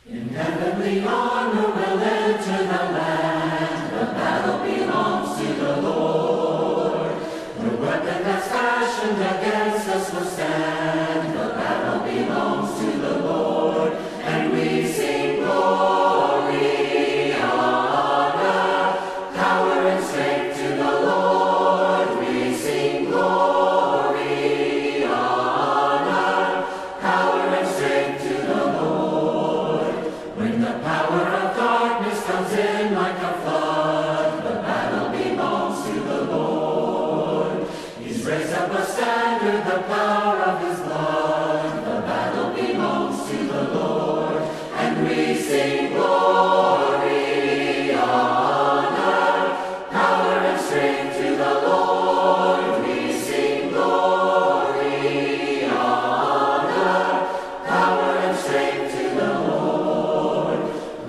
In heavenly honor we'll enter the land. The battle belongs to the Lord. No weapon that's fashioned against us will stand. The battle belongs to the Lord. And we sing glory, honor, power and strength to the Lord. We sing glory, honor, power and strength to the Lord. When the power of darkness comes in like a flood, the battle belongs to the Lord. He's raised up a standard, the power of his blood. The battle belongs to the Lord. And we sing glory, honor, power and strength to the Lord. We sing glory, honor, power and strength to the Lord.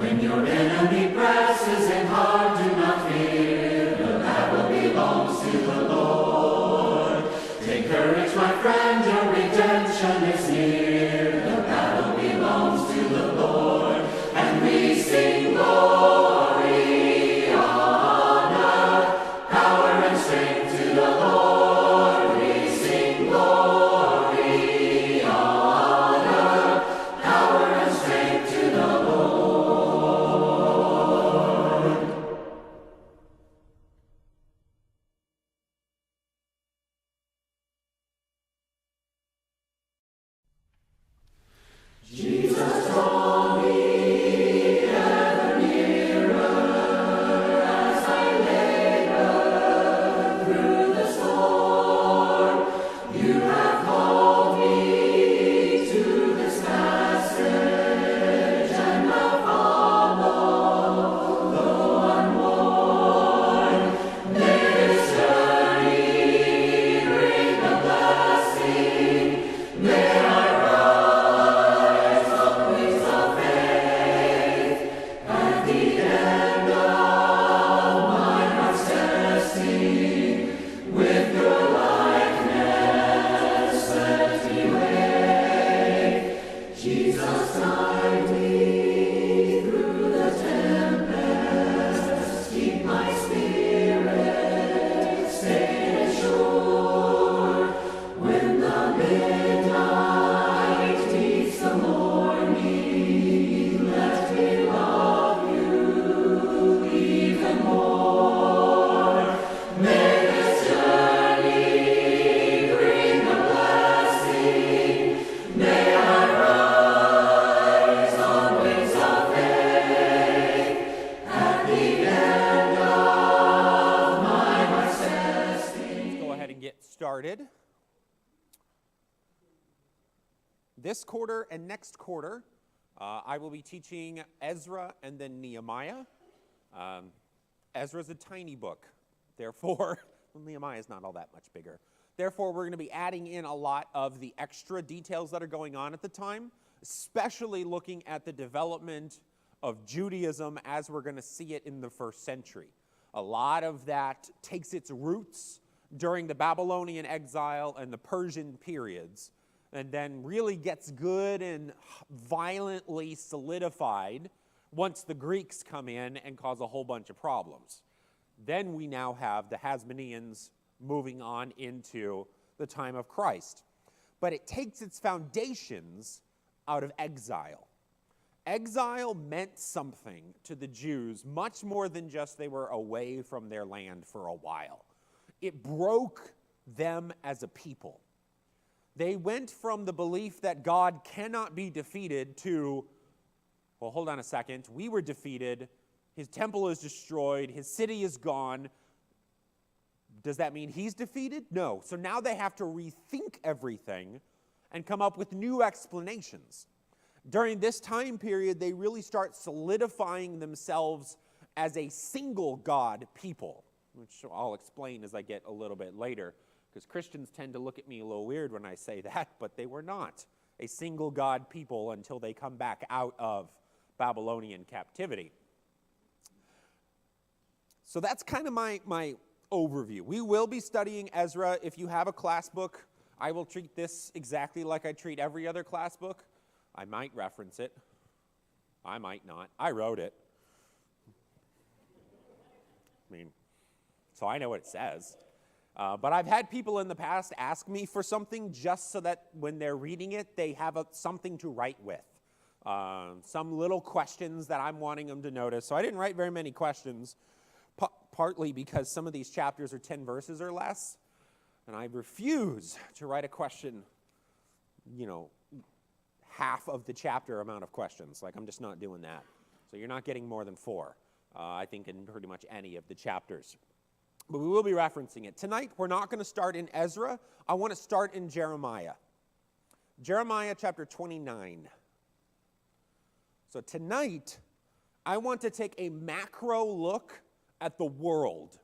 When your enemy presses in hard, do not fear. The battle belongs to the Lord. Take courage, my friend, your redemption is near. The battle belongs to the Lord. And we sing glory, honor, power and strength to the Lord. We sing glory, honor, power and strength to the Lord. this quarter and next quarter, I will be teaching Ezra and then Nehemiah. Ezra's a tiny book, therefore, well, Nehemiah is not all that much bigger. Therefore, we're going to be adding in a lot of the extra details that are going on at the time, especially looking at the development of Judaism as we're going to see it in the first century. A lot of that takes its roots during the Babylonian exile and the Persian periods, and then really gets good and violently solidified once the Greeks come in and cause a whole bunch of problems. Then we now have the Hasmoneans moving on into the time of Christ. But it takes its foundations out of exile. Exile meant something to the Jews, much more than just they were away from their land for a while. It broke them as a people. They went from the belief that God cannot be defeated to, well, hold on a second, we were defeated, his temple is destroyed, his city is gone. Does that mean he's defeated? No. So now they have to rethink everything and come up with new explanations. During this time period, they really start solidifying themselves as a single God people, which I'll explain as I get a little bit later, because Christians tend to look at me a little weird when I say that, but they were not a single God people until they come back out of Babylonian captivity. So that's kind of my overview. We will be studying Ezra. If you have a class book, I will treat this exactly like I treat every other class book. I might reference it. I might not. I wrote it. So I know what it says. But I've had people in the past ask me for something just so that when they're reading it, they have something to write with. Some little questions that I'm wanting them to notice. So I didn't write very many questions, partly because some of these chapters are 10 verses or less. And I refuse to write a question, half of the chapter amount of questions. Like, I'm just not doing that. So you're not getting more than 4, I think, in pretty much any of the chapters. But we will be referencing it. Tonight, we're not going to start in Ezra. I want to start in Jeremiah. Jeremiah chapter 29. So tonight, I want to take a macro look at the world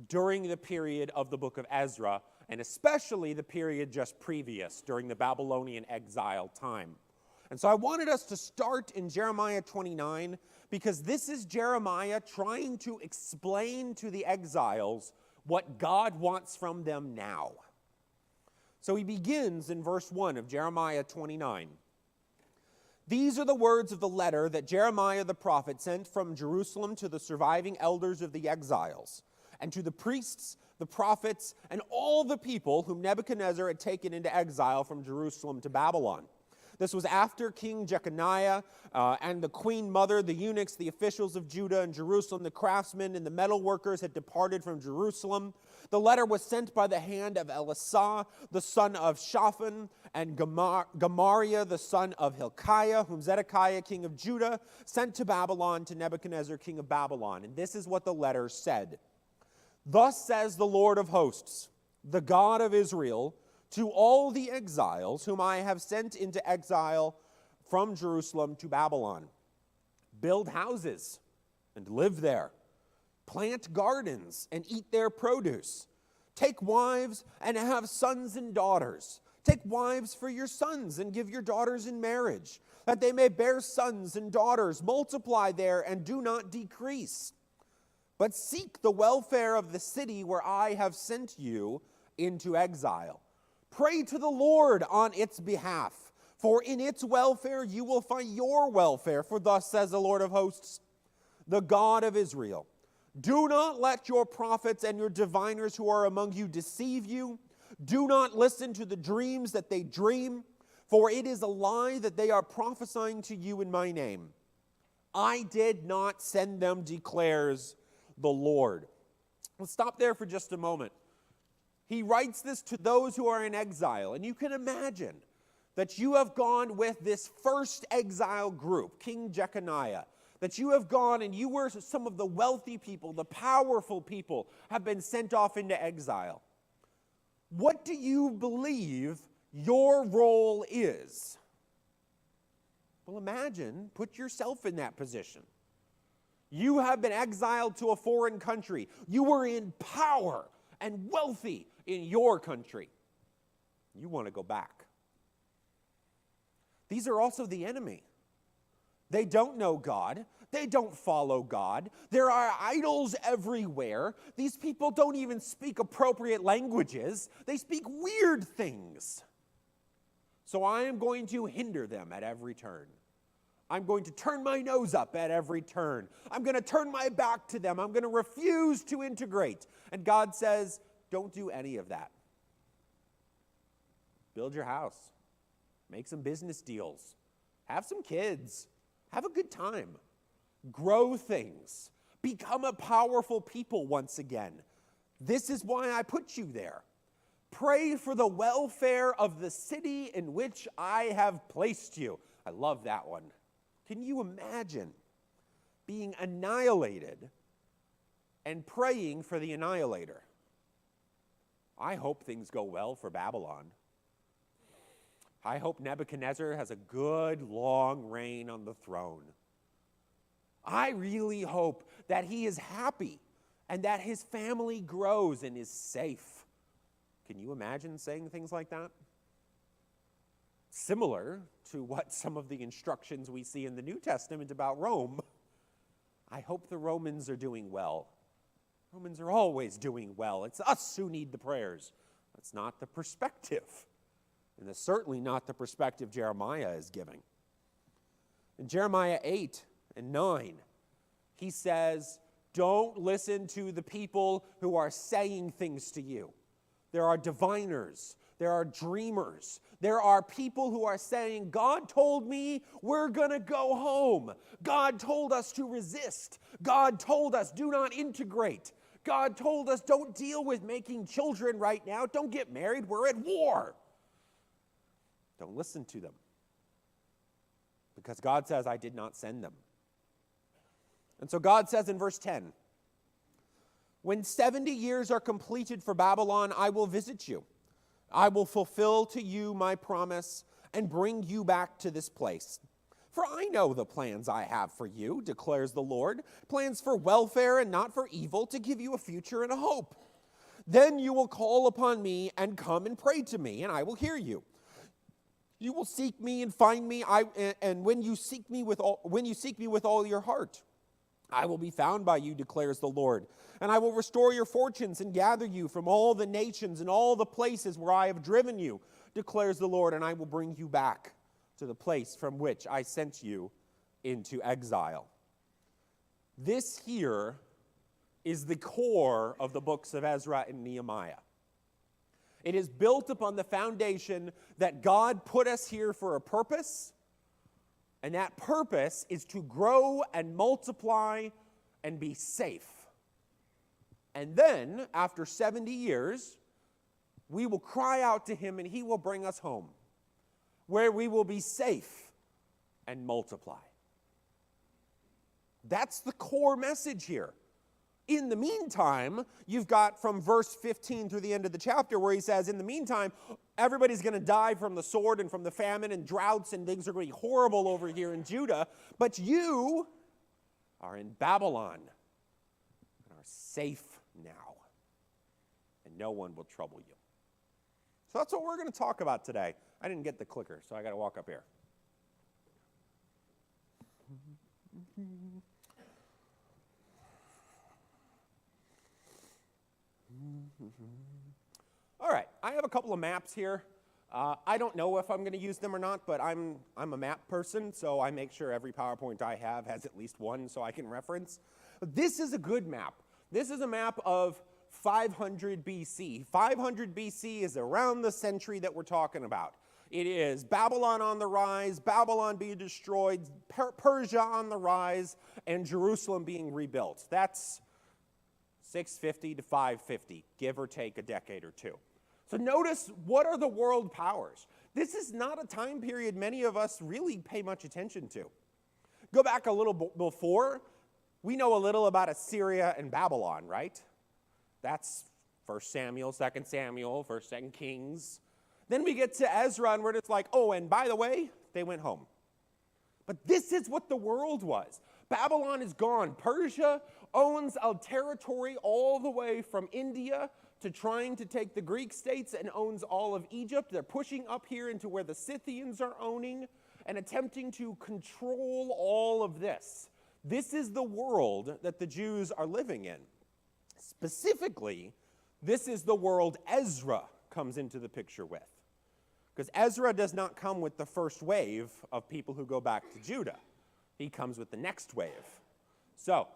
during the period of the book of Ezra, and especially the period just previous, during the Babylonian exile time. And so I wanted us to start in Jeremiah 29, because this is Jeremiah trying to explain to the exiles what God wants from them now. So he begins in verse 1 of Jeremiah 29. These are the words of the letter that Jeremiah the prophet sent from Jerusalem to the surviving elders of the exiles, and to the priests, the prophets, and all the people whom Nebuchadnezzar had taken into exile from Jerusalem to Babylon. This was after King Jeconiah and the queen mother, the eunuchs, the officials of Judah and Jerusalem, the craftsmen and the metal workers had departed from Jerusalem. The letter was sent by the hand of Elisah, the son of Shaphan, and Gemariah, the son of Hilkiah, whom Zedekiah, king of Judah, sent to Babylon to Nebuchadnezzar, king of Babylon. And this is what the letter said. Thus says the Lord of hosts, the God of Israel, to all the exiles whom I have sent into exile from Jerusalem to Babylon. Build houses and live there. Plant gardens and eat their produce. Take wives and have sons and daughters. Take wives for your sons and give your daughters in marriage, that they may bear sons and daughters. Multiply there and do not decrease. But seek the welfare of the city where I have sent you into exile. Pray to the Lord on its behalf, for in its welfare you will find your welfare. For thus says the Lord of hosts, the God of Israel, do not let your prophets and your diviners who are among you deceive you. Do not listen to the dreams that they dream, for it is a lie that they are prophesying to you in my name. I did not send them, declares the Lord. Let's stop there for just a moment. He writes this to those who are in exile, and you can imagine that you have gone with this first exile group, King Jeconiah, that you have gone and you were some of the wealthy people, the powerful people, have been sent off into exile. What do you believe your role is? Well, imagine, put yourself in that position. You have been exiled to a foreign country. You were in power and wealthy in your country. You want to go back. These are also the enemy. They don't know God. They don't follow God. There are idols everywhere. These people don't even speak appropriate languages. They speak weird things. So I am going to hinder them at every turn. I'm going to turn my nose up at every turn. I'm going to turn my back to them. I'm going to refuse to integrate. And God says, don't do any of that. Build your house. Make some business deals. Have some kids. Have a good time. Grow things. Become a powerful people once again. This is why I put you there. Pray for the welfare of the city in which I have placed you. I love that one. Can you imagine being annihilated and praying for the annihilator? I hope things go well for Babylon. I hope Nebuchadnezzar has a good, long reign on the throne. I really hope that he is happy and that his family grows and is safe. Can you imagine saying things like that? Similar to what some of the instructions we see in the New Testament about Rome. I hope the Romans are doing well. Romans are always doing well. It's us who need the prayers. That's not the perspective. And that's certainly not the perspective Jeremiah is giving. In Jeremiah 8 and 9, he says, don't listen to the people who are saying things to you. There are diviners. There are dreamers. There are people who are saying, God told me we're going to go home. God told us to resist. God told us do not integrate. God told us don't deal with making children right now. Don't get married. We're at war. Don't listen to them. Because God says, I did not send them. And so God says in verse 10, when 70 years are completed for Babylon, I will visit you. I will fulfill to you my promise and bring you back to this place. For I know the plans I have for you, declares the Lord, plans for welfare and not for evil, to give you a future and a hope. Then you will call upon me and come and pray to me, and I will hear you. You will seek me and find me, and when you seek me with all your heart, I will be found by you, declares the Lord. And I will restore your fortunes and gather you from all the nations and all the places where I have driven you, declares the Lord, and I will bring you back to the place from which I sent you into exile. This here is the core of the books of Ezra and Nehemiah. It is built upon the foundation that God put us here for a purpose, and that purpose is to grow and multiply and be safe. And then, after 70 years, we will cry out to him and he will bring us home, where we will be safe and multiply. That's the core message here. In the meantime, you've got from verse 15 through the end of the chapter where he says, in the meantime, everybody's going to die from the sword and from the famine and droughts and things are going to be horrible over here in Judah. But you are in Babylon and are safe now. And no one will trouble you. So that's what we're going to talk about today. I didn't get the clicker, so I got to walk up here. All right, I have a couple of maps here. I don't know if I'm going to use them or not, but I'm a map person, so I make sure every PowerPoint I have has at least one so I can reference. But this is a good map. This is a map of 500 BC. 500 BC is around the century that we're talking about. It is Babylon on the rise, Babylon being destroyed, Persia on the rise, and Jerusalem being rebuilt. That's 650 to 550, give or take a decade or two. So notice, what are the world powers? This is not a time period many of us really pay much attention to. Go back a little before. We know a little about Assyria and Babylon, right? That's 1 Samuel, 2 Samuel, 1st, 2nd Kings. Then we get to Ezra, and where it's like, oh, and by the way, they went home. But this is what the world was. Babylon is gone. Persia owns a territory all the way from India to trying to take the Greek states and owns all of Egypt. They're pushing up here into where the Scythians are owning and attempting to control all of this. This is the world that the Jews are living in. Specifically, this is the world Ezra comes into the picture with. Because Ezra does not come with the first wave of people who go back to Judah. He comes with the next wave. So,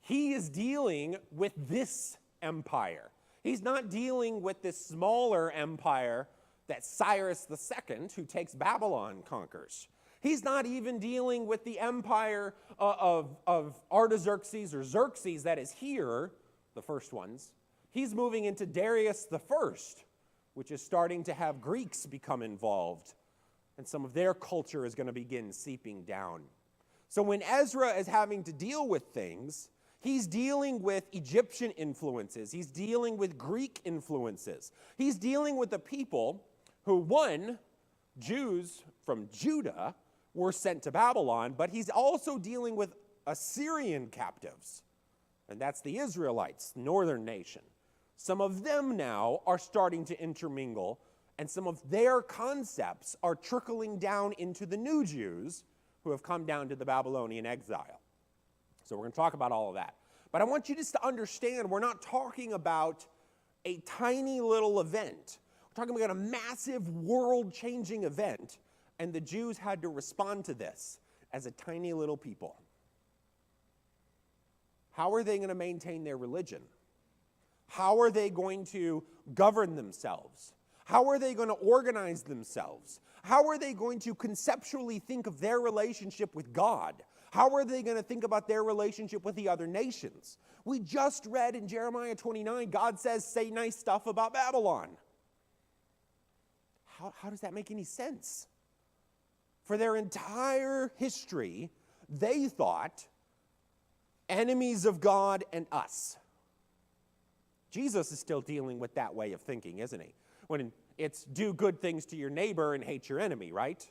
he is dealing with this empire. He's not dealing with this smaller empire that Cyrus II, who takes Babylon, conquers. He's not even dealing with the empire of Artaxerxes or Xerxes that is here, the first ones. He's moving into Darius I, which is starting to have Greeks become involved, and some of their culture is going to begin seeping down. So when Ezra is having to deal with things, he's dealing with Egyptian influences. He's dealing with Greek influences. He's dealing with the people who, one, Jews from Judah were sent to Babylon, but he's also dealing with Assyrian captives, and that's the Israelites, northern nation. Some of them now are starting to intermingle, and some of their concepts are trickling down into the new Jews who have come down to the Babylonian exile. So we're going to talk about all of that. But I want you just to understand, we're not talking about a tiny little event. We're talking about a massive world-changing event, and the Jews had to respond to this as a tiny little people. How are they going to maintain their religion? How are they going to govern themselves? How are they going to organize themselves? How are they going to conceptually think of their relationship with God? How are they going to think about their relationship with the other nations? We just read in Jeremiah 29, God says, say nice stuff about Babylon. How does that make any sense? For their entire history, they thought enemies of God and us. Jesus is still dealing with that way of thinking, isn't he? When it's do good things to your neighbor and hate your enemy, right?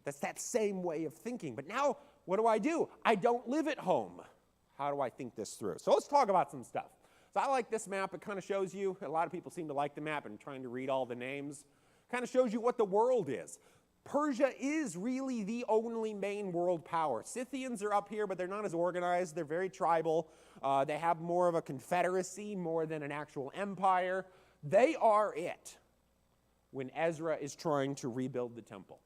That's that same way of thinking. But now, what do? I don't live at home. How do I think this through? So let's talk about some stuff. So I like this map. It kind of shows you, a lot of people seem to like the map and trying to read all the names. Kind of shows you what the world is. Persia is really the only main world power. Scythians are up here, but they're not as organized. They're very tribal. They have more of a confederacy more than an actual empire. They are it when Ezra is trying to rebuild the temple.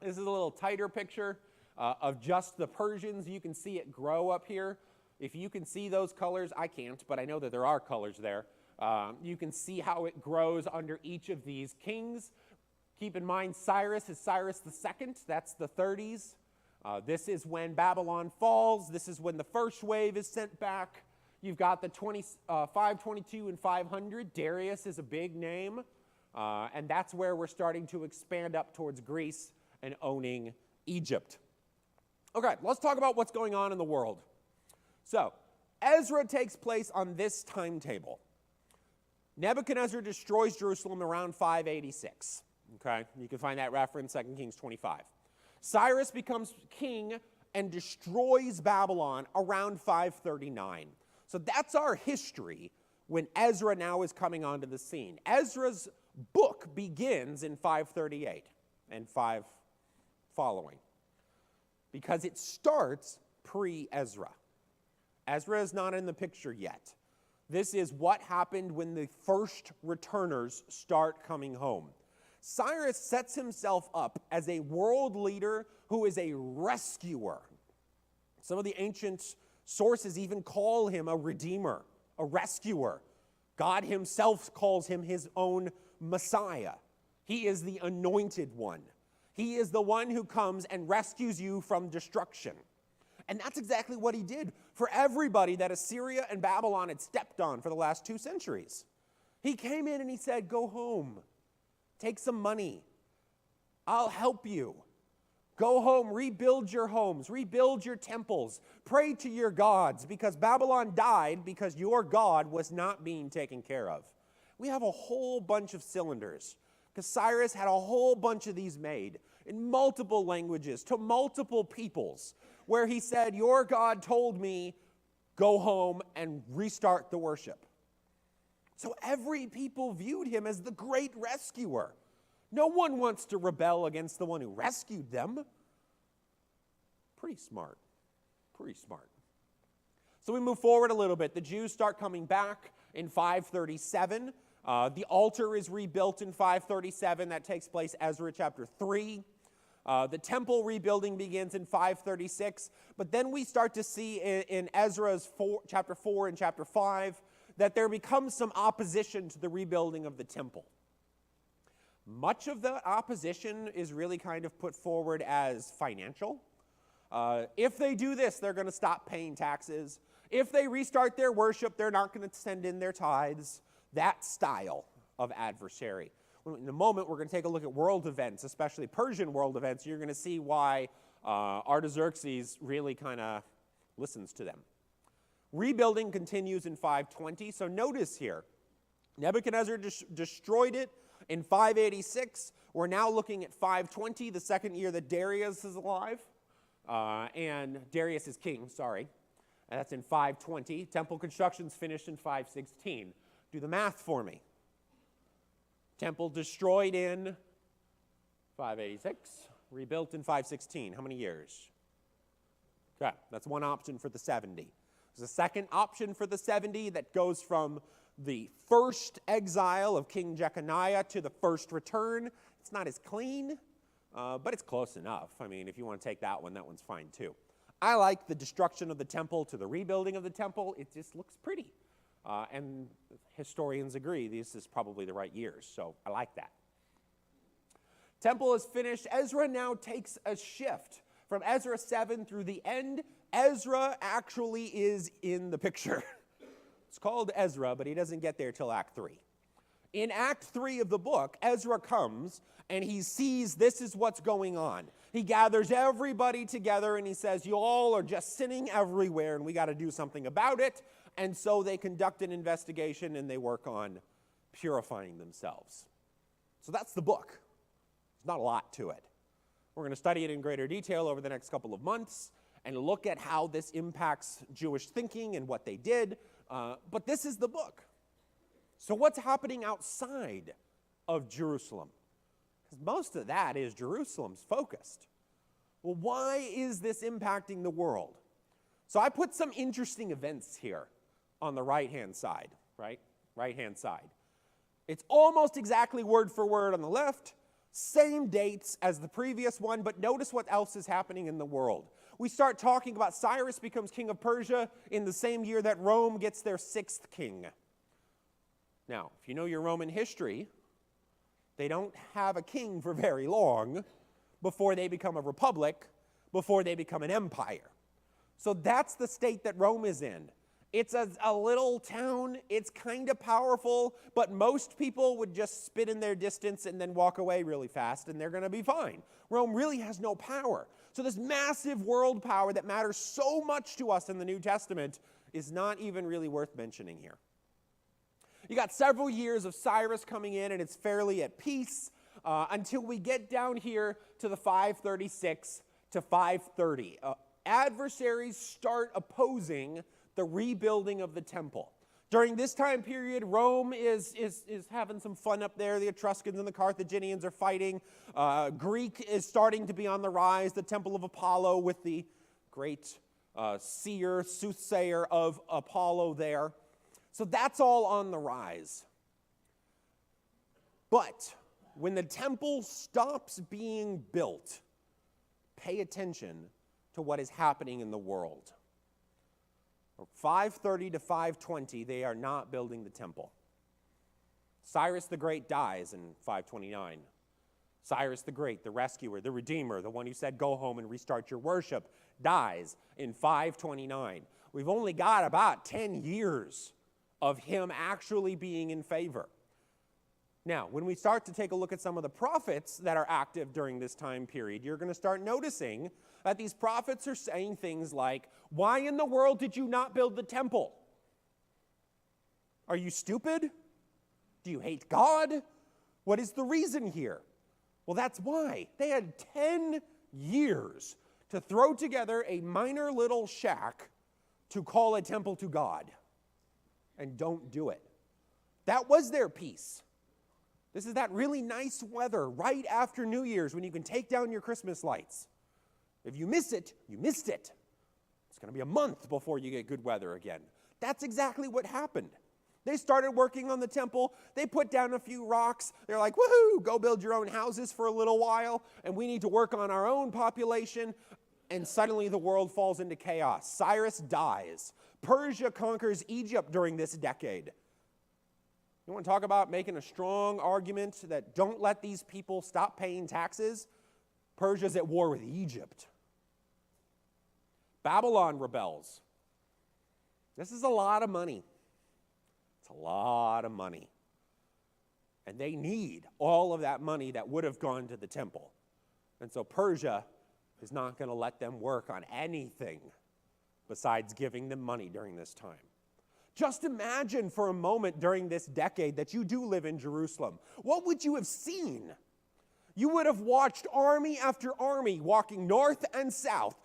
This is a little tighter picture of just the Persians. You can see it grow up here. If you can see those colors, I can't, but I know that there are colors there. You can see how it grows under each of these kings. Keep in mind, Cyrus is Cyrus II. That's the 30s. This is when Babylon falls. This is when the first wave is sent back. You've got the 522 and 500. Darius is a big name. And that's where we're starting to expand up towards Greece and owning Egypt. Okay, let's talk about what's going on in the world. So, Ezra takes place on this timetable. Nebuchadnezzar destroys Jerusalem around 586. Okay, you can find that reference, 2 Kings 25. Cyrus becomes king and destroys Babylon around 539. So that's our history when Ezra now is coming onto the scene. Ezra's book begins in 538 and 5 following because it starts pre-Ezra. Ezra is not in the picture yet. This is what happened when the first returners start coming home. Cyrus sets himself up as a world leader who is a rescuer. Some of the ancient sources even call him a redeemer, a rescuer. God himself calls him his own Messiah. He is the anointed one. He is the one who comes and rescues you from destruction. And that's exactly what he did for everybody that Assyria and Babylon had stepped on for the last 2 centuries. He came in and he said, go home. Take some money. I'll help you. Go home, rebuild your homes, rebuild your temples, pray to your gods, because Babylon died because your God was not being taken care of. We have a whole bunch of cylinders because Cyrus had a whole bunch of these made in multiple languages to multiple peoples, where he said, your God told me, go home and restart the worship. So every people viewed him as the great rescuer. No one wants to rebel against the one who rescued them. Pretty smart. Pretty smart. So we move forward a little bit. The Jews start coming back in 537. The altar is rebuilt in 537. That takes place Ezra chapter 3. The temple rebuilding begins in 536. But then we start to see in Ezra's chapter 4 and chapter 5 that there becomes some opposition to the rebuilding of the temple. Much of the opposition is really kind of put forward as financial. If they do this, they're going to stop paying taxes. If they restart their worship, they're not going to send in their tithes. That style of adversary. In a moment, we're going to take a look at world events, especially Persian world events. You're going to see why Artaxerxes really kind of listens to them. Rebuilding continues in 520. So notice here, Nebuchadnezzar destroyed it in 586. We're now looking at 520, the second year that Darius is alive. And Darius is king, sorry. And that's in 520. Temple construction's finished in 516. Do the math for me. Temple destroyed in 586, rebuilt in 516. How many years? Okay, that's one option for the 70. There's a second option for the 70 that goes from the first exile of King Jeconiah to the first return. It's not as clean, but it's close enough. I mean, if you want to take that one's fine too. I like the destruction of the temple to the rebuilding of the temple. It just looks pretty. And historians agree this is probably the right years, so I like that. Temple is finished. Ezra now takes a shift. From Ezra 7 through the end, Ezra actually is in the picture. It's called Ezra, but he doesn't get there till Act 3. In Act 3 of the book, Ezra comes and he sees this is what's going on. He gathers everybody together and he says, you all are just sinning everywhere and we got to do something about it. And so they conduct an investigation and they work on purifying themselves. So that's the book. There's not a lot to it. We're going to study it in greater detail over the next couple of months and look at how this impacts Jewish thinking and what they did. But this is the book. So what's happening outside of Jerusalem? Because most of that is Jerusalem's focused. Well, why is this impacting the world? So I put some interesting events here on the right-hand side, right? Right-hand side. It's almost exactly word for word on the left, same dates as the previous one, but notice what else is happening in the world. We start talking about Cyrus becomes king of Persia in the same year that Rome gets their 6th king. Now, if you know your Roman history, they don't have a king for very long before they become a republic, before they become an empire. So that's the state that Rome is in. It's a little town, it's kind of powerful, but most people would just spit in their distance and then walk away really fast and they're going to be fine. Rome really has no power. So this massive world power that matters so much to us in the New Testament is not even really worth mentioning here. You got several years of Cyrus coming in and it's fairly at peace until we get down here to the 536 to 530. Adversaries start opposing the rebuilding of the temple. During this time period, Rome is having some fun up there. The Etruscans and the Carthaginians are fighting. Greek is starting to be on the rise. The Temple of Apollo with the great seer, soothsayer of Apollo there. So that's all on the rise. But when the temple stops being built, pay attention to what is happening in the world. From 530 to 520, they are not building the temple. Cyrus the Great dies in 529. Cyrus the Great, the rescuer, the redeemer, the one who said, go home and restart your worship, dies in 529. We've only got about 10 years of him actually being in favor. Now, when we start to take a look at some of the prophets that are active during this time period, you're going to start noticing that these prophets are saying things like, why in the world did you not build the temple? Are you stupid? Do you hate God? What is the reason here? Well, that's why. They had 10 years to throw together a minor little shack to call a temple to God. And don't do it. That was their peace. This is that really nice weather right after New Year's when you can take down your Christmas lights. If you miss it, you missed it. It's going to be a month before you get good weather again. That's exactly what happened. They started working on the temple. They put down a few rocks. They're like, woohoo, go build your own houses for a little while, and we need to work on our own population. And suddenly the world falls into chaos. Cyrus dies. Persia conquers Egypt during this decade. You want to talk about making a strong argument that don't let these people stop paying taxes? Persia's at war with Egypt. Babylon rebels. This is a lot of money. It's a lot of money. And they need all of that money that would have gone to the temple. And so Persia is not going to let them work on anything besides giving them money during this time. Just imagine for a moment during this decade that you do live in Jerusalem. What would you have seen? You would have watched army after army walking north and south,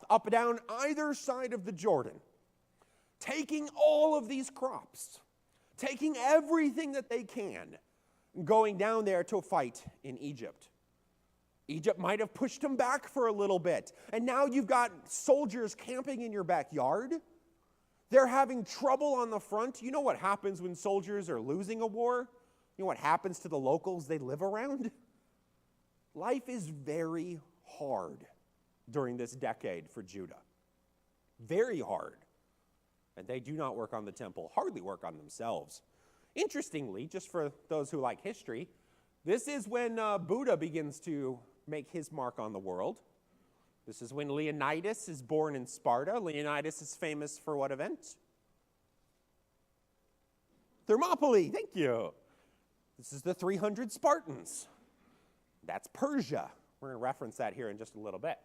up and down either side of the Jordan, taking all of these crops, taking everything that they can, and going down there to fight in Egypt. Egypt might have pushed them back for a little bit, and now you've got soldiers camping in your backyard. They're having trouble on the front. You know what happens when soldiers are losing a war? You know what happens to the locals they live around? Life is very hard during this decade for Judah. Very hard. And they do not work on the temple, hardly work on themselves. Interestingly, just for those who like history, this is when Buddha begins to make his mark on the world. This is when Leonidas is born in Sparta. Leonidas is famous for what event? Thermopylae, thank you. This is the 300 Spartans. That's Persia. We're going to reference that here in just a little bit.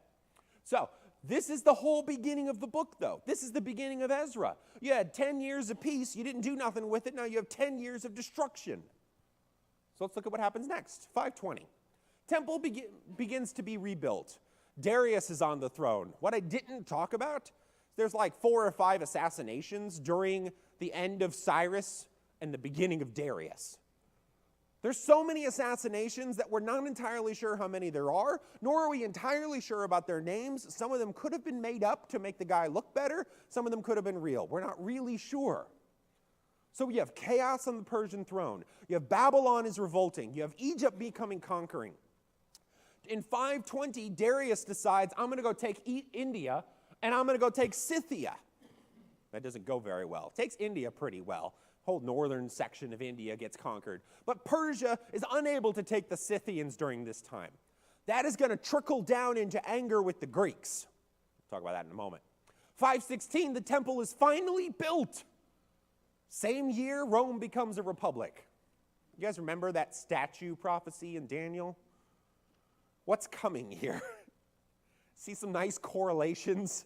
So, this is the whole beginning of the book, though. This is the beginning of Ezra. You had 10 years of peace. You didn't do nothing with it. Now you have 10 years of destruction. So let's look at what happens next. 520. Temple begins to be rebuilt. Darius is on the throne. What I didn't talk about, there's like 4 or 5 assassinations during the end of Cyrus and the beginning of Darius. There's so many assassinations that we're not entirely sure how many there are, nor are we entirely sure about their names. Some of them could have been made up to make the guy look better. Some of them could have been real. We're not really sure. So you have chaos on the Persian throne. You have Babylon is revolting. You have Egypt becoming conquering. In 520, Darius decides, I'm going to go take India, and I'm going to go take Scythia. That doesn't go very well. It takes India pretty well. Whole northern section of India gets conquered. But Persia is unable to take the Scythians during this time. That is going to trickle down into anger with the Greeks. We'll talk about that in a moment. 516, the temple is finally built. Same year, Rome becomes a republic. You guys remember that statue prophecy in Daniel? What's coming here? See some nice correlations?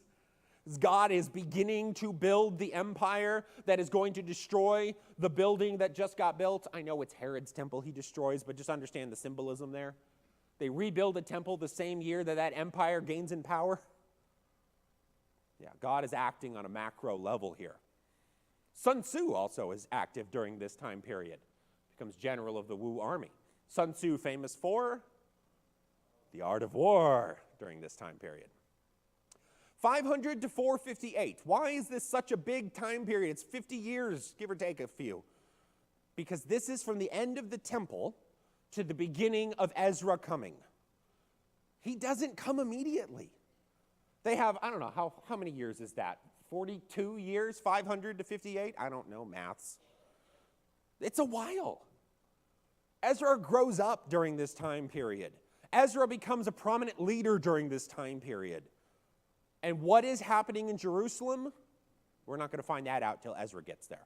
God is beginning to build the empire that is going to destroy the building that just got built. I know it's Herod's temple he destroys, but just understand the symbolism there. They rebuild a temple the same year that empire gains in power. Yeah, God is acting on a macro level here. Sun Tzu also is active during this time period. Becomes general of the Wu army. Sun Tzu famous for the art of war during this time period. 500 to 458. Why is this such a big time period? It's 50 years, give or take a few. Because this is from the end of the temple to the beginning of Ezra coming. He doesn't come immediately. They have, I don't know, how many years is that? 42 years, 500 to 58? I don't know maths. It's a while. Ezra grows up during this time period. Ezra becomes a prominent leader during this time period. And what is happening in Jerusalem? We're not going to find that out till Ezra gets there.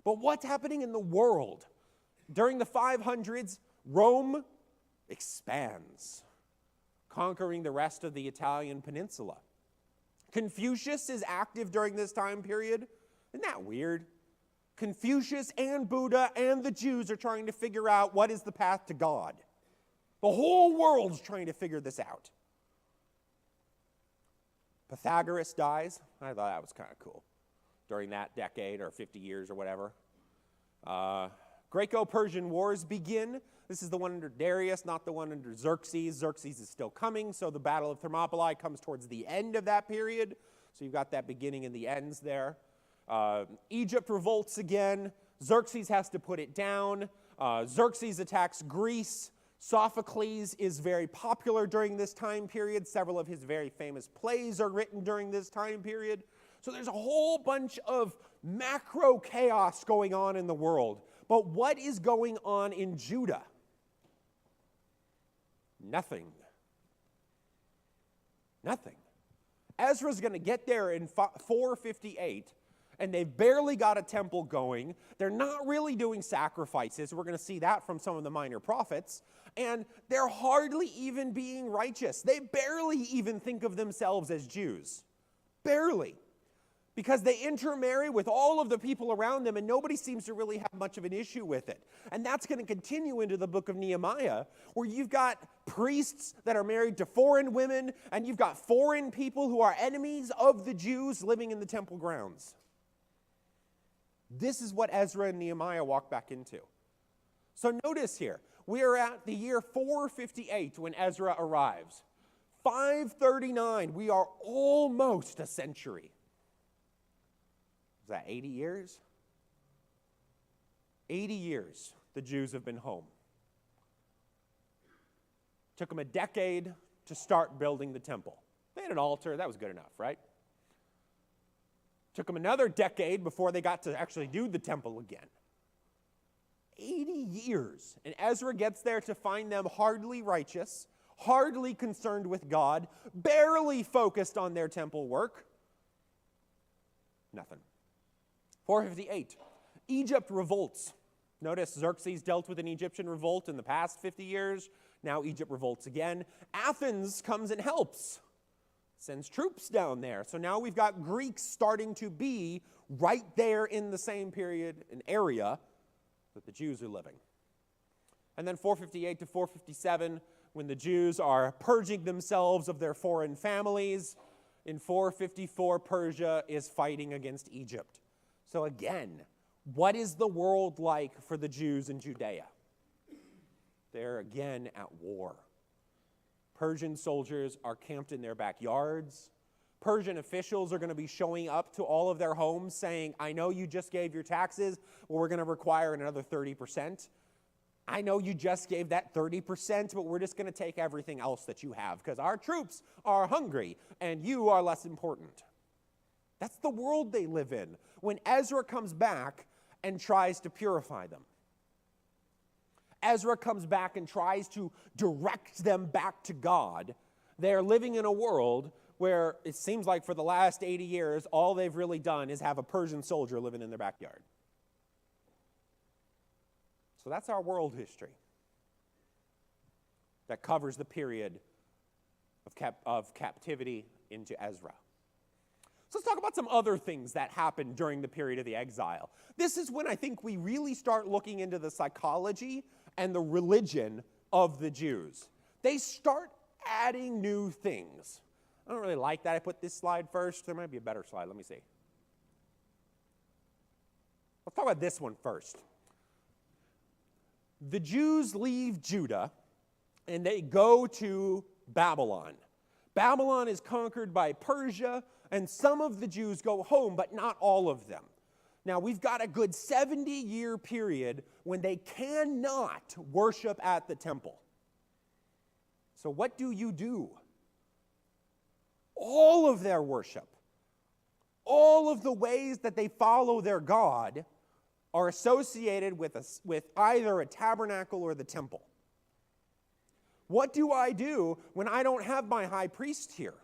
But what's happening in the world? During the 500s, Rome expands, conquering the rest of the Italian peninsula. Confucius is active during this time period. Isn't that weird? Confucius and Buddha and the Jews are trying to figure out what is the path to God. The whole world's trying to figure this out. Pythagoras dies. I thought that was kind of cool. During that decade or 50 years or whatever. Greco-Persian wars begin. This is the one under Darius, not the one under Xerxes. Xerxes is still coming, so the Battle of Thermopylae comes towards the end of that period. So you've got that beginning and the ends there. Egypt revolts again. Xerxes has to put it down. Xerxes attacks Greece. Sophocles is very popular during this time period. Several of his very famous plays are written during this time period. So there's a whole bunch of macro chaos going on in the world. But what is going on in Judah? Nothing. Nothing. Ezra's going to get there in 458, and they've barely got a temple going. They're not really doing sacrifices. We're going to see that from some of the minor prophets. And they're hardly even being righteous. They barely even think of themselves as Jews. Barely. Because they intermarry with all of the people around them, and nobody seems to really have much of an issue with it. And that's going to continue into the book of Nehemiah, where you've got priests that are married to foreign women, and you've got foreign people who are enemies of the Jews living in the temple grounds. This is what Ezra and Nehemiah walk back into. So notice here, we are at the year 458 when Ezra arrives. 539, we are almost a century. Is that 80 years? 80 years the Jews have been home. Took them a decade to start building the temple. They had an altar, that was good enough, right? Took them another decade before they got to actually do the temple again. 80 years. And Ezra gets there to find them hardly righteous, hardly concerned with God, barely focused on their temple work. Nothing. 458. Egypt revolts. Notice Xerxes dealt with an Egyptian revolt in the past 50 years. Now Egypt revolts again. Athens comes and helps. Sends troops down there. So now we've got Greeks starting to be right there in the same period and area that the Jews are living. And then 458 to 457, when the Jews are purging themselves of their foreign families, in 454, Persia is fighting against Egypt. So again, what is the world like for the Jews in Judea? They're again at war. Persian soldiers are camped in their backyards. Persian officials are going to be showing up to all of their homes saying, I know you just gave your taxes, well, we're going to require another 30%. I know you just gave that 30%, but we're just going to take everything else that you have because our troops are hungry and you are less important. That's the world they live in when Ezra comes back and tries to purify them. Ezra comes back and tries to direct them back to God. They're living in a world where it seems like for the last 80 years, all they've really done is have a Persian soldier living in their backyard. So that's our world history that covers the period of captivity into Ezra. So let's talk about some other things that happened during the period of the exile. This is when I think we really start looking into the psychology and the religion of the Jews. They start adding new things. I don't really like that I put this slide first. There might be a better slide. Let me see. Let's talk about this one first. The Jews leave Judah and they go to Babylon. Babylon is conquered by Persia, and some of the Jews go home, but not all of them. Now, we've got a good 70-year period when they cannot worship at the temple. So what do you do? All of their worship, all of the ways that they follow their God are associated with either a tabernacle or the temple. What do I do when I don't have my high priest here?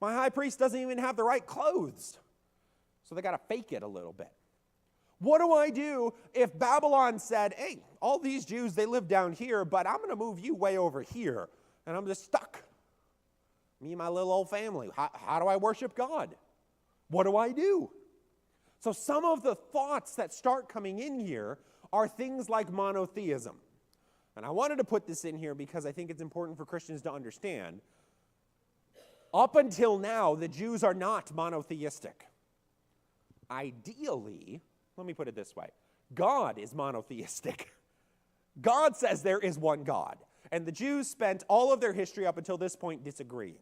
My high priest doesn't even have the right clothes. So they got to fake it a little bit. What do I do if Babylon said, hey, all these Jews, they live down here, but I'm going to move you way over here, and I'm just stuck. Me and my little old family. How do I worship God? What do I do? So some of the thoughts that start coming in here are things like monotheism. And I wanted to put this in here because I think it's important for Christians to understand. Up until now, the Jews are not monotheistic. Ideally, let me put it this way, God is monotheistic. God says there is one God. And the Jews spent all of their history up until this point disagreeing.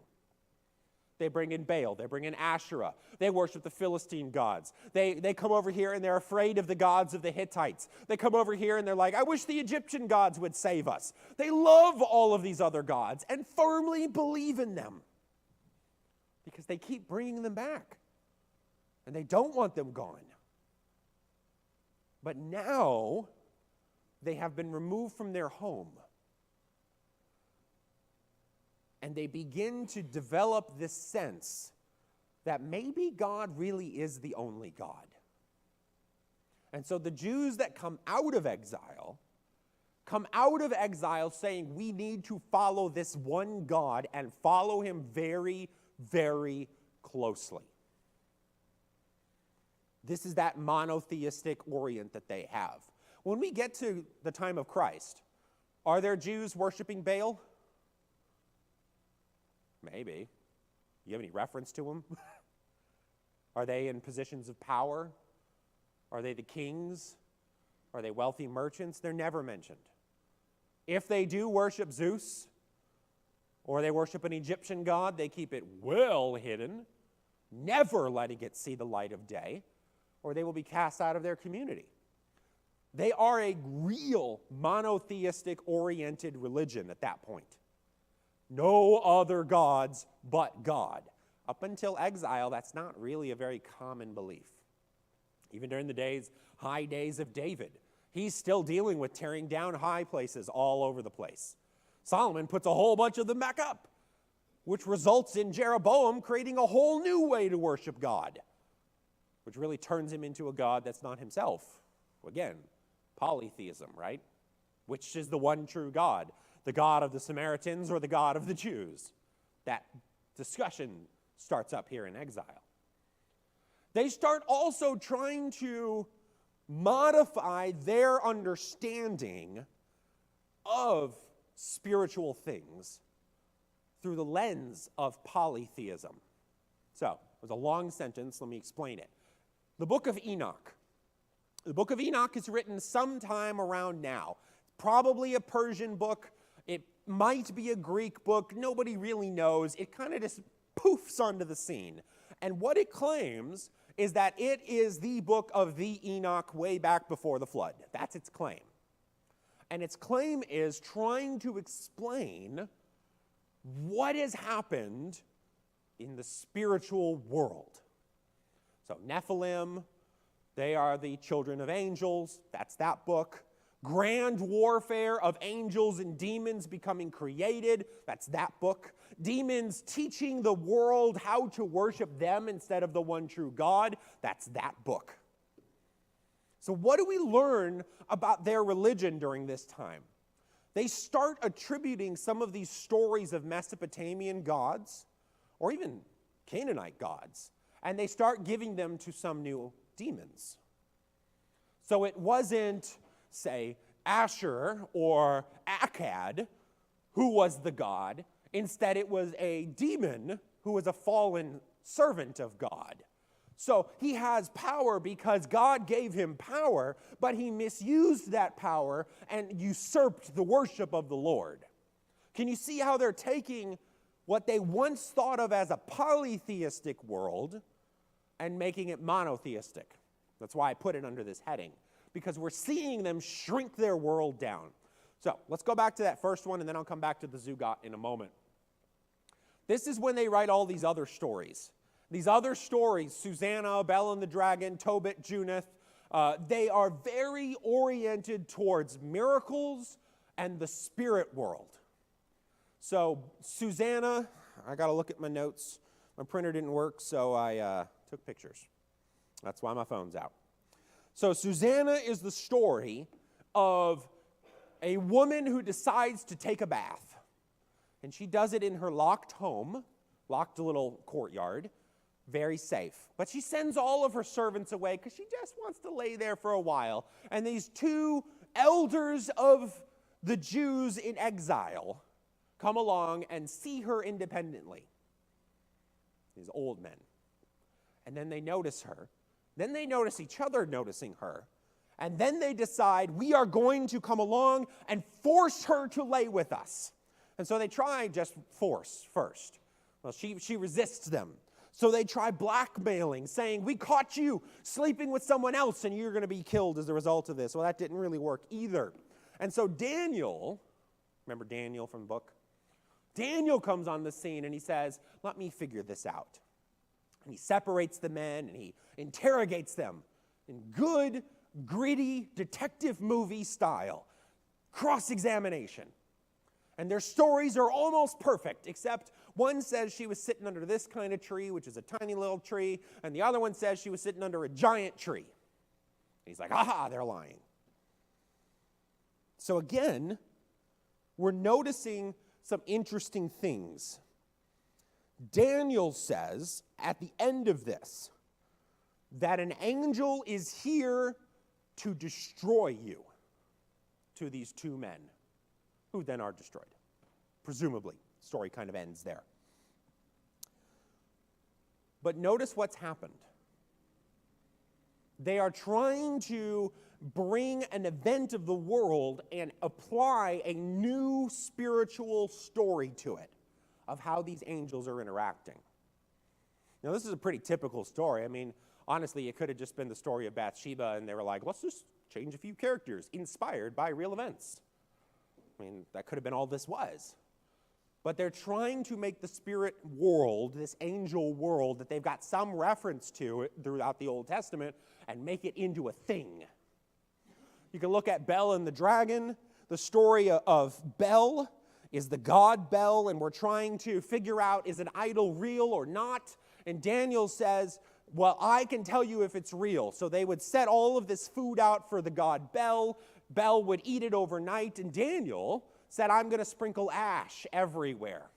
They bring in Baal. They bring in Asherah. They worship the Philistine gods. They come over here and they're afraid of the gods of the Hittites. They come over here and they're like, I wish the Egyptian gods would save us. They love all of these other gods and firmly believe in them because they keep bringing them back. And they don't want them gone. But now they have been removed from their home. And they begin to develop this sense that maybe God really is the only God. And so the Jews that come out of exile saying we need to follow this one God and follow him very, very closely. This is that monotheistic orient that they have. When we get to the time of Christ, are there Jews worshiping Baal? Maybe. You have any reference to them? Are they in positions of power? Are they the kings? Are they wealthy merchants? They're never mentioned. If they do worship Zeus, or they worship an Egyptian god, they keep it well hidden, never letting it see the light of day, or they will be cast out of their community. They are a real monotheistic-oriented religion at that point. No other gods but God. Up until exile, that's not really a very common belief. Even during the high days of David, he's still dealing with tearing down high places all over the place. Solomon puts a whole bunch of them back up, which results in Jeroboam creating a whole new way to worship God, which really turns him into a god that's not himself. Again, polytheism, right? Which is the one true God? The God of the Samaritans or the God of the Jews? That discussion starts up here in exile. They start also trying to modify their understanding of spiritual things through the lens of polytheism. So, it was a long sentence. Let me explain it. The book of Enoch. The book of Enoch is written sometime around now. Probably a Persian book. It might be a Greek book. Nobody really knows. It kind of just poofs onto the scene. And what it claims is that it is the book of the Enoch way back before the flood. That's its claim. And its claim is trying to explain what has happened in the spiritual world. So Nephilim, they are the children of angels. That's that book. Grand warfare of angels and demons becoming created. That's that book. Demons teaching the world how to worship them instead of the one true God. That's that book. So what do we learn about their religion during this time? They start attributing some of these stories of Mesopotamian gods, or even Canaanite gods, and they start giving them to some new demons. So it wasn't, say, Asher or Akkad who was the god. Instead, it was a demon who was a fallen servant of God. So he has power because God gave him power, but he misused that power and usurped the worship of the Lord. Can you see how they're taking what they once thought of as a polytheistic world and making it monotheistic? That's why I put it under this heading, because we're seeing them shrink their world down. So let's go back to that first one, and then I'll come back to the Zugot in a moment. This is when they write all these other stories. These other stories, Susanna, Bel and the Dragon, Tolbert, Junith, they are very oriented towards miracles and the spirit world. So Susanna, I got to look at my notes. My printer didn't work, so I took pictures. That's why my phone's out. So Susanna is the story of a woman who decides to take a bath. And she does it in her locked home, locked little courtyard. very safe. But she sends all of her servants away because she just wants to lay there for a while. And these two elders of the Jews in exile come along and see her independently. These old men. And then they notice her. Then they notice each other noticing her. And then they decide, we are going to come along and force her to lay with us. And so they try just force first. Well, she resists them. So they try blackmailing, saying, we caught you sleeping with someone else and you're going to be killed as a result of this. Well, that didn't really work either. And so Daniel, remember Daniel from the book? Daniel comes on the scene and he says, let me figure this out. And he separates the men and he interrogates them in good, gritty detective movie style. Cross-examination. And their stories are almost perfect, except one says she was sitting under this kind of tree, which is a tiny little tree, and the other one says she was sitting under a giant tree. He's like, aha, they're lying. So again, we're noticing some interesting things. Daniel says at the end of this that an angel is here to destroy you, to these two men, who then are destroyed. Presumably. The story kind of ends there. But notice what's happened. They are trying to bring an event of the world and apply a new spiritual story to it of how these angels are interacting. Now, this is a pretty typical story. I mean, honestly, it could have just been the story of Bathsheba, and they were like, let's just change a few characters inspired by real events. I mean, that could have been all this was. But they're trying to make the spirit world, this angel world that they've got some reference to throughout the Old Testament, and make it into a thing. You can look at Bel and the dragon. The story of Bel is the god Bel, and we're trying to figure out, is an idol real or not? And Daniel says, well, I can tell you if it's real. So they would set all of this food out for the god Bel. Bel would eat it overnight, and Daniel said, I'm going to sprinkle ash everywhere.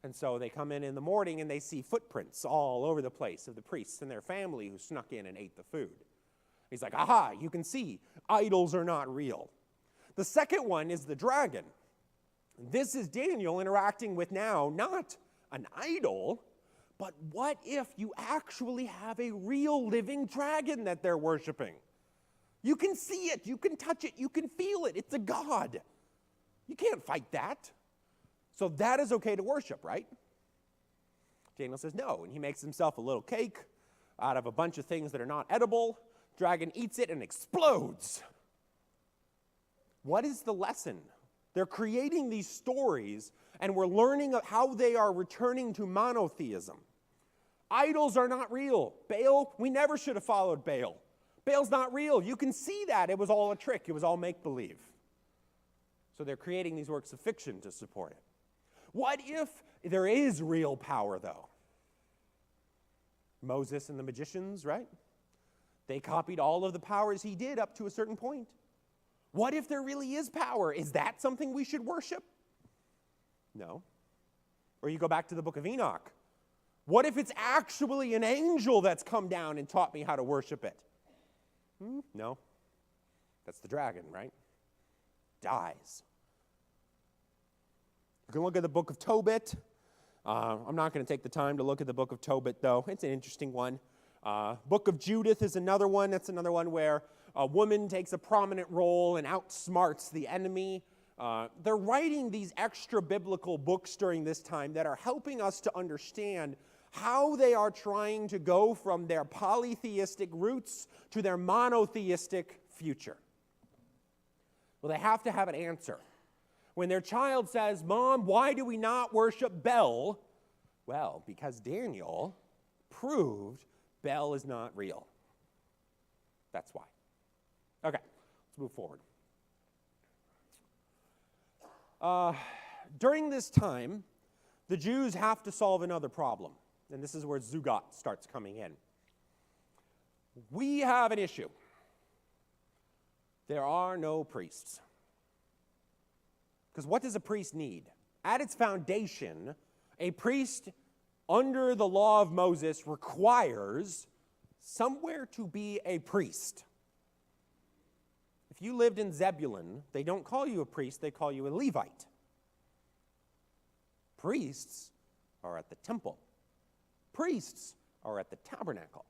And so they come in the morning and they see footprints all over the place of the priests and their family who snuck in and ate the food. He's like, aha, you can see idols are not real. The second one is the dragon. This is Daniel interacting with now not an idol, but what if you actually have a real living dragon that they're worshiping? You can see it, you can touch it, you can feel it. It's a god. You can't fight that. So that is okay to worship, right? Daniel says no, and he makes himself a little cake out of a bunch of things that are not edible. Dragon eats it and explodes. What is the lesson? They're creating these stories, and we're learning how they are returning to monotheism. Idols are not real. Baal, we never should have followed Baal. Baal's not real. You can see that. It was all a trick. It was all make-believe. So they're creating these works of fiction to support it. What if there is real power, though? Moses and the magicians, right? They copied all of the powers he did up to a certain point. What if there really is power? Is that something we should worship? No. Or you go back to the book of Enoch. What if it's actually an angel that's come down and taught me how to worship it? No. That's the dragon, right? Dies. You can look at the book of Tolbert. I'm not going to take the time to look at the book of Tolbert, though. It's an interesting one. Book of Judith is another one. That's another one where a woman takes a prominent role and outsmarts the enemy. They're writing these extra biblical books during this time that are helping us to understand how they are trying to go from their polytheistic roots to their monotheistic future. Well, they have to have an answer. When their child says, Mom, why do we not worship Bel? Well, because Daniel proved Bel is not real. That's why. Okay, let's move forward. During this time, the Jews have to solve another problem. And this is where Zugot starts coming in. We have an issue. There are no priests. Because what does a priest need? At its foundation, a priest under the law of Moses, requires somewhere to be a priest. If you lived in Zebulun, they don't call you a priest, they call you a Levite. Priests are at the temple. Priests are at the tabernacle.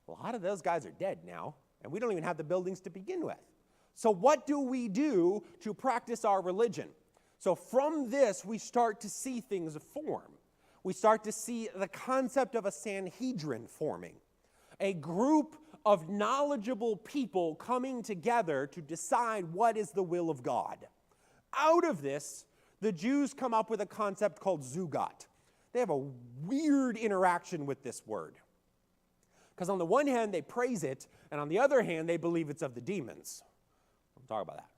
A lot of those guys are dead now, and we don't even have the buildings to begin with. So what do we do to practice our religion? So from this, we start to see things form. We start to see the concept of a Sanhedrin forming, a group of knowledgeable people coming together to decide what is the will of God. Out of this, the Jews come up with a concept called zugot. They have a weird interaction with this word. Because on the one hand, they praise it, and on the other hand, they believe it's of the demons. We'll talk about that.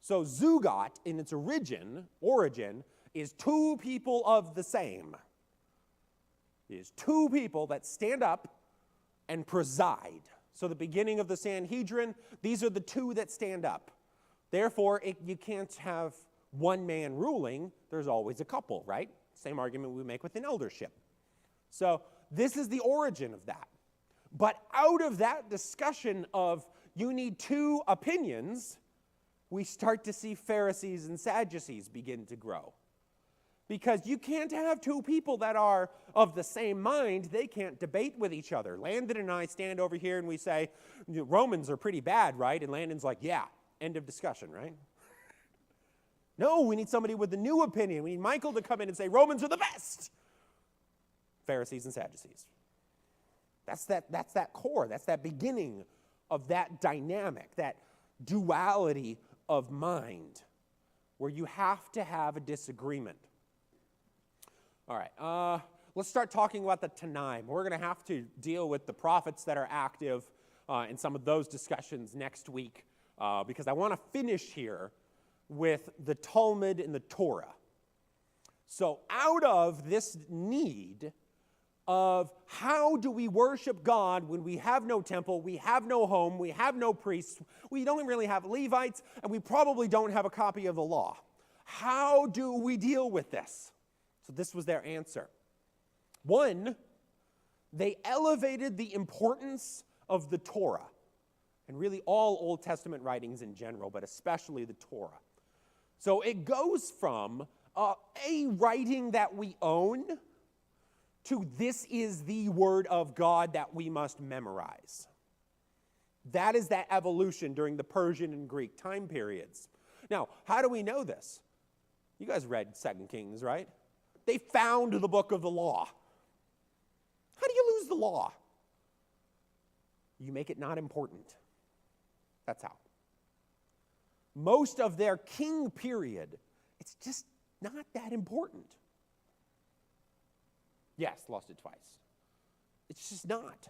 So zugot, in its origin, is two people of the same. It is two people that stand up and preside. So the beginning of the Sanhedrin, these are the two that stand up. Therefore, you can't have one man ruling. There's always a couple, right? Same argument we make with an eldership. So this is the origin of that. But out of that discussion of you need two opinions, we start to see Pharisees and Sadducees begin to grow. Because you can't have two people that are of the same mind. They can't debate with each other. Landon and I stand over here and we say, Romans are pretty bad, right? And Landon's like, yeah, end of discussion, right? No, we need somebody with a new opinion. We need Michael to come in and say, Romans are the best. Pharisees and Sadducees. That's that core. That's that beginning of that dynamic, that duality of mind, where you have to have a disagreement. All right, let's start talking about the Tanaim. We're going to have to deal with the prophets that are active in some of those discussions next week, because I want to finish here with the Talmud and the Torah. So out of this need of how do we worship God when we have no temple, we have no home, we have no priests, we don't really have Levites, and we probably don't have a copy of the law. How do we deal with this? So this was their answer. One, they elevated the importance of the Torah, and really all Old Testament writings in general, but especially the Torah. So it goes from a writing that we own to this is the word of God that we must memorize. That is that evolution during the Persian and Greek time periods. Now, how do we know this? You guys read 2 Kings, right? They found the book of the law. How do you lose the law? You make it not important. That's how. Most of their king period, it's just not that important. Yes, lost it twice. It's just not.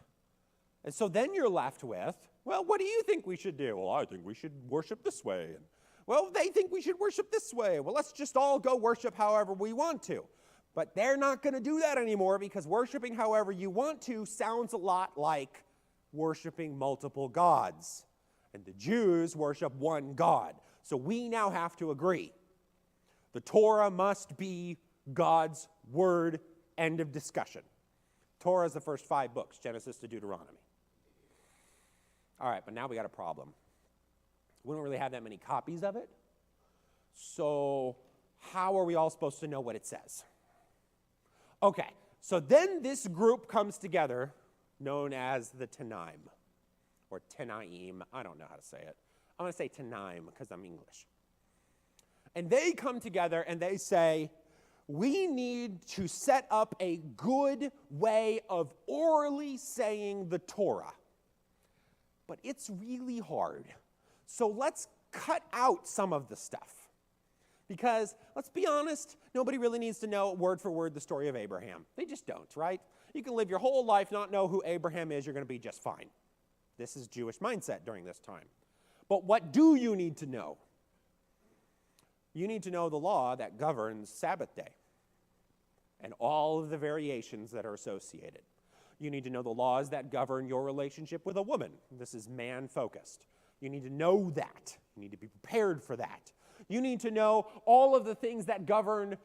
And so then you're left with, well, what do you think we should do? Well, I think we should worship this way. And, well, they think we should worship this way. Well, let's just all go worship however we want to. But they're not going to do that anymore, because worshiping however you want to sounds a lot like worshiping multiple gods. And the Jews worship one God. So we now have to agree. The Torah must be God's word. End of discussion. Torah is the first 5 books, Genesis to Deuteronomy. All right, but now we got a problem. We don't really have that many copies of it. So how are we all supposed to know what it says? Okay, so then this group comes together, known as the Tanaim, or Tanaim. I don't know how to say it. I'm going to say Tanaim because I'm English. And they come together and they say, we need to set up a good way of orally saying the Torah. But it's really hard. So let's cut out some of the stuff. Because, let's be honest, nobody really needs to know word for word the story of Abraham. They just don't, right? You can live your whole life not know who Abraham is, you're going to be just fine. This is Jewish mindset during this time. But what do you need to know? You need to know the law that governs Sabbath day and all of the variations that are associated. You need to know the laws that govern your relationship with a woman. This is man-focused. You need to know that. You need to be prepared for that. You need to know all of the things that govern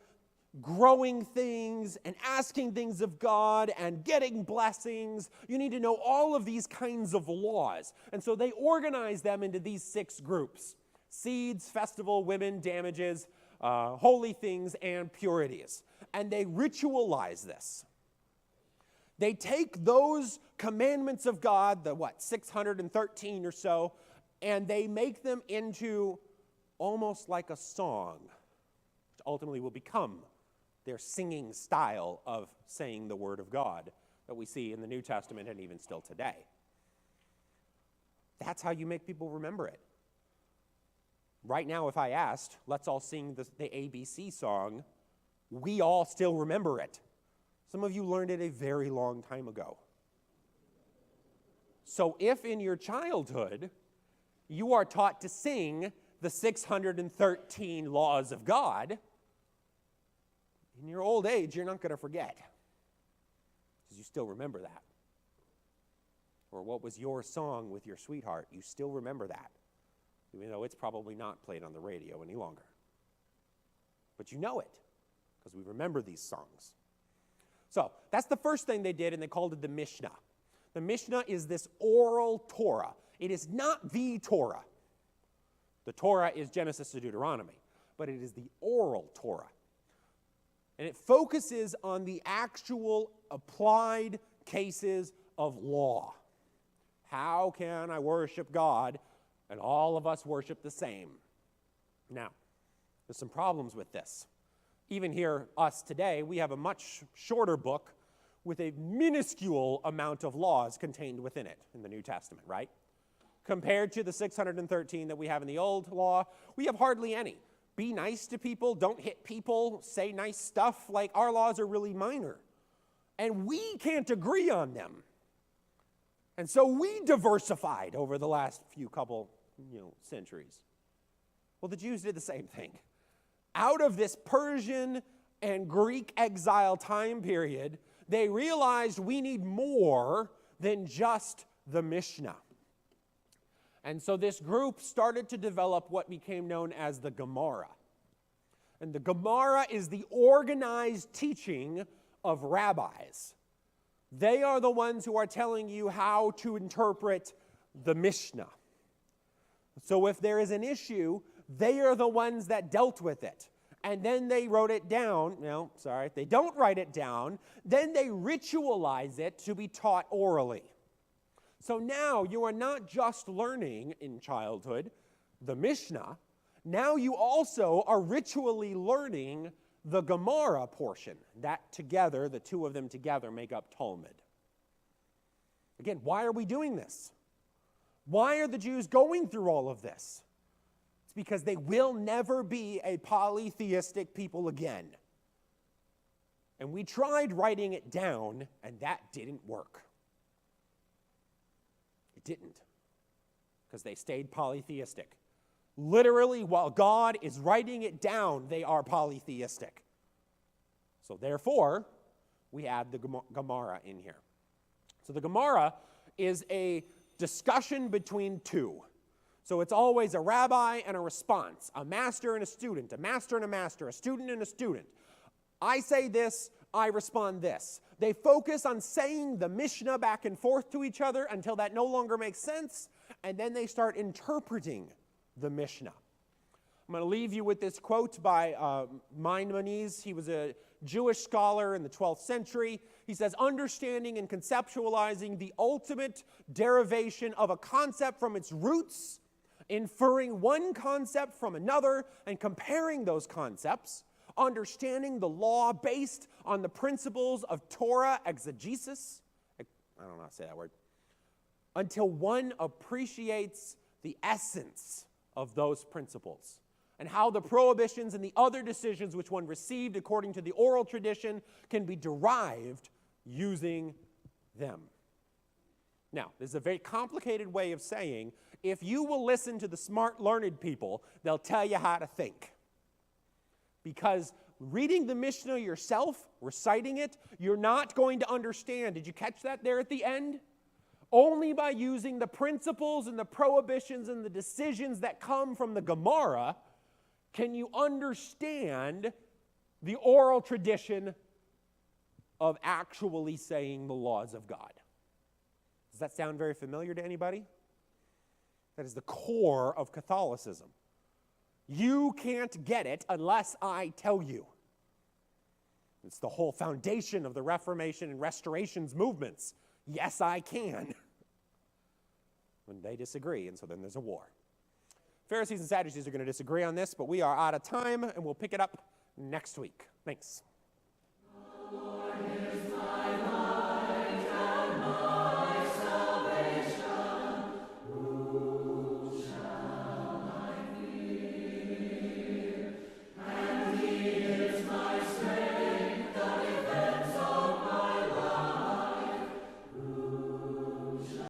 growing things and asking things of God and getting blessings. You need to know all of these kinds of laws. And so they organize them into these 6 groups: seeds, festival, women, damages, holy things, and purities. And they ritualize this. They take those commandments of God, the 613 or so, and they make them into almost like a song, which ultimately will become their singing style of saying the Word of God that we see in the New Testament and even still today. That's how you make people remember it. Right now, if I asked, let's all sing the ABC song, we all still remember it. Some of you learned it a very long time ago. So if in your childhood you are taught to sing the 613 laws of God, in your old age, you're not going to forget, because you still remember that. Or what was your song with your sweetheart? You still remember that, even though it's probably not played on the radio any longer. But you know it, because we remember these songs. So that's the first thing they did, and they called it the Mishnah. The Mishnah is this oral Torah. It is not the Torah. The Torah is Genesis to Deuteronomy, but it is the oral Torah. And it focuses on the actual applied cases of law. How can I worship God and all of us worship the same? Now, there's some problems with this. Even here, us today, we have a much shorter book with a minuscule amount of laws contained within it in the New Testament, right? Compared to the 613 that we have in the Old Law, we have hardly any. Be nice to people, don't hit people, say nice stuff. Like, our laws are really minor. And we can't agree on them. And so we diversified over the last few couple, centuries. Well, the Jews did the same thing. Out of this Persian and Greek exile time period, they realized we need more than just the Mishnah. And so this group started to develop what became known as the Gemara. And the Gemara is the organized teaching of rabbis. They are the ones who are telling you how to interpret the Mishnah. So if there is an issue, they are the ones that dealt with it. And then they wrote it down. They don't write it down. Then they ritualize it to be taught orally. So now you are not just learning in childhood the Mishnah. Now you also are ritually learning the Gemara portion. That together, the two of them together, make up Talmud. Again, why are we doing this? Why are the Jews going through all of this? It's because they will never be a polytheistic people again. And we tried writing it down, and that didn't work. It didn't, because they stayed polytheistic. Literally, while God is writing it down, they are polytheistic. So therefore, we add the Gemara in here. So the Gemara is a discussion between two. So it's always a rabbi and a response, a master and a student, a master and a master, a student and a student. I say this, I respond this. They focus on saying the Mishnah back and forth to each other until that no longer makes sense, and then they start interpreting the Mishnah. I'm going to leave you with this quote by Maimonides. He was a Jewish scholar in the 12th century. He says, understanding and conceptualizing the ultimate derivation of a concept from its roots, inferring one concept from another, and comparing those concepts, understanding the law based on the principles of Torah exegesis, I don't know how to say that word, until one appreciates the essence of those principles and how the prohibitions and the other decisions which one received according to the oral tradition can be derived using them. Now, this is a very complicated way of saying, if you will listen to the smart, learned people, they'll tell you how to think. Because reading the Mishnah yourself, reciting it, you're not going to understand. Did you catch that there at the end? Only by using the principles and the prohibitions and the decisions that come from the Gemara can you understand the oral tradition of actually saying the laws of God. Does that sound very familiar to anybody? That is the core of Catholicism. You can't get it unless I tell you. It's the whole foundation of the Reformation and Restoration's movements. Yes, I can. When they disagree, and so then there's a war. Pharisees and Sadducees are going to disagree on this, but we are out of time, and we'll pick it up next week. Thanks. Lord,